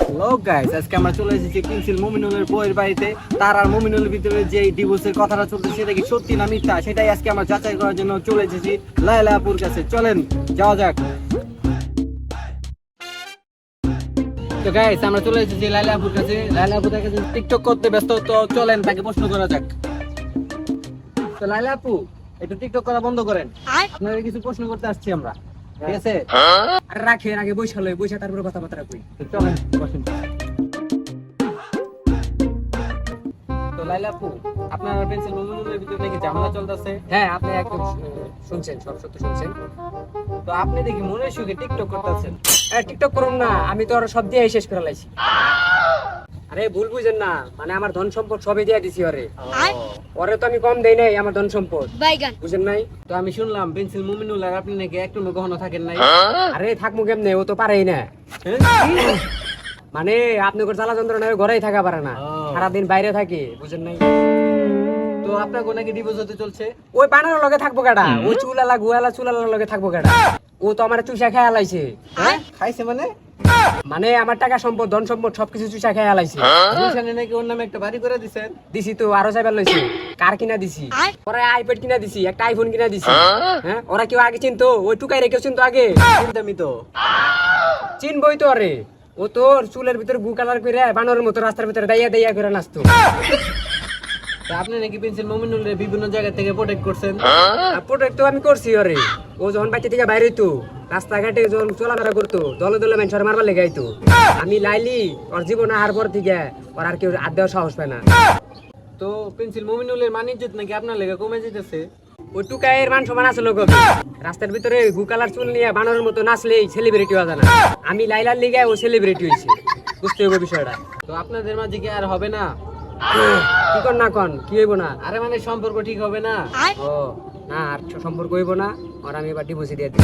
Hello guys, আজকে আমরা চলে এসেছি পেন্সিল মুমিনুলের বইয়ের বাড়িতে। তার আর মুমিনুলের ভিতরে যে ডিভোর্সের কথাটা চলছে সেটা কি সত্যি না মিথ্যা, সেটাই আজকে আমরা যাচাই করার জন্য চলে এসেছি লায়লা আপুর কাছে। চলেন যাওয়া যাক। তো গাইস, আমরা চলে এসেছি লায়লা আপুর কাছে। লায়লা আপু তাকে টিকটক করতে ব্যস্ত, তো চলেন তাকে প্রশ্ন করা যাক। তো লায়লা আপু, একটু টিকটক করা বন্ধ করেন, আপনাদের কিছু প্রশ্ন করতে আসছি আমরা, ঠিক আছে? আর রাখেন, আগে বৈশাল বৈশা তারপরে কথাবার্তা কই। তো চলেন বসেন। তো লায়লা আপু, আপনার পেন্সিল মুমিনুলের ভিতরে নাকি ঝামেলা চলতেছে? হ্যাঁ, আপনি একদম শুনছেন, সব সত্য শুনছেন। তো আপনি দেখি মনের সুখে টিকটক করতেছেন। টিকটক করুন না, আমি তো আর সব দিয়ে শেষ করে লাইছি। আরে ভুল বুঝেন না, মানে আমার ধন সম্পদ সবই দিয়ে দিছি ওরে। ওরে তো আমি কম দেই নাই আমার ধন সম্পদ, বুঝেন নাই? তো আমি শুনলাম পেন্সিল মুমিনুল আর আপনি নাকি একটু কখনো থাকেন নাই। আরে থাকবো কেমনে, ও তো পারেই না। মানে আপনি জ্বালা যন্ত্রণা ঘরেই থাকা পারে না, সারাদিন বাইরে থাকে, বুঝেন নাই? তো আপনার নাকি ডিভোর্স হতে চলছে? ওই বানানোর লগে থাকবো কেডা? ওই চুলালা গুয়ালা চুলালার লগে থাকবো কেডা? ও তো আমার চুষা খেয়ে লাইছে। হ্যাঁ, খাইছে মানে? মানে আমার টাকা সম্পদ ধন সম্পদ সবকিছু চুষা খেয়ে লাইছে। গুলশানে নাকি ওর নামে একটা বাড়ি করে দিছেন? দিছি তো, আরো যাইবার লইছে। কার কিনা দিছি, ওরা আইপ্যাড কিনা দিছি, একটা আইফোন কিনা দিছি। হ্যাঁ, ওরা কেউ আগে চিনতো? ওই টুকাই রেখেও চিনতো আগে? চিন্তামি তো চিনবই তো। আরে ও তো চুলের ভিতরে গু কালার করে বানরের মতো রাস্তার ভিতরে দাইয়া দাইয়া করে নাচতো। তো আপনি নাকি পেন্সিল মুমিনুলের বিভিন্ন জায়গা থেকে প্রোটেক্ট করছেন? প্রোটেক্ট তো আমি করছি ওরে। ও যখন বাড়ি থেকে বাইরে হইতো, রাস্তাঘাটে যখন চলাফেরা করতো, দলে দলে মানুষ মারবার লেগে আইতো, আমি লাইলি ওর জীবন আহার পর থেকে ওর আর কেউ হাত দেওয়ার সাহস পায় না। তো পেন্সিল মুমিনুলের মানিজ্যত নাকি আপনার লেগে কমে যেতেছে? ওই টুকাইয়ের মান সমান আসলো কবে? রাস্তার ভিতরে গু কালার চুল নিয়ে বানরের মতো নাচলেই সেলিব্রিটি হওয়া যায় না। আমি লাইলার লিগে ও সেলিব্রিটি হয়েছে, বুঝতে হবে বিষয়টা। তো আপনাদের মাঝে কি আর হবে না? কি কর না কন, কি হইব না? আরে মানে সম্পর্ক ঠিক হবে না? ও না, আর সম্পর্ক হইব না। আর আমি এবার ডিভোর্স দিয়ে দিই।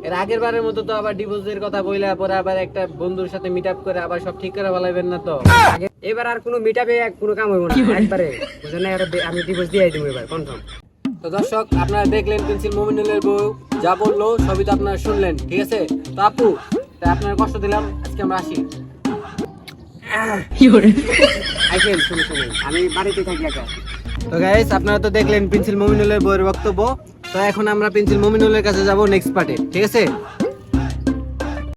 এর আগের বারের মতো তো আবার ডিভোর্সের কথা বইলা পরে আবার একটা বন্ধুর সাথে মিট আপ করে আবার সব ঠিক করে বলাইবেন না তো? এবার আর কোনো মিটাপে কোনো কাম হইব না একবারে, বুঝেন না? আমি ডিভোর্স দিয়ে দিব এবার কনফার্ম। তো দর্শক, আপনারা দেখলেন পেন্সিল মুমিনুলের বউ যা বললো সবই তো আপনারা শুনলেন, ঠিক আছে? তো আপু, তাই আপনার কষ্ট দিলাম, আজকে আমরা আসি। আইসেন, শুনে শুনে আমি বাড়িতে থাকি একা। তো গাইস, আপনারা তো দেখলেন পেন্সিল মুমিনুলের বউয়ের বক্তব্য। তো এখন আমরা পেন্সিল মুমিনুলের কাছে যাব নেক্সট পার্টে, ঠিক আছে?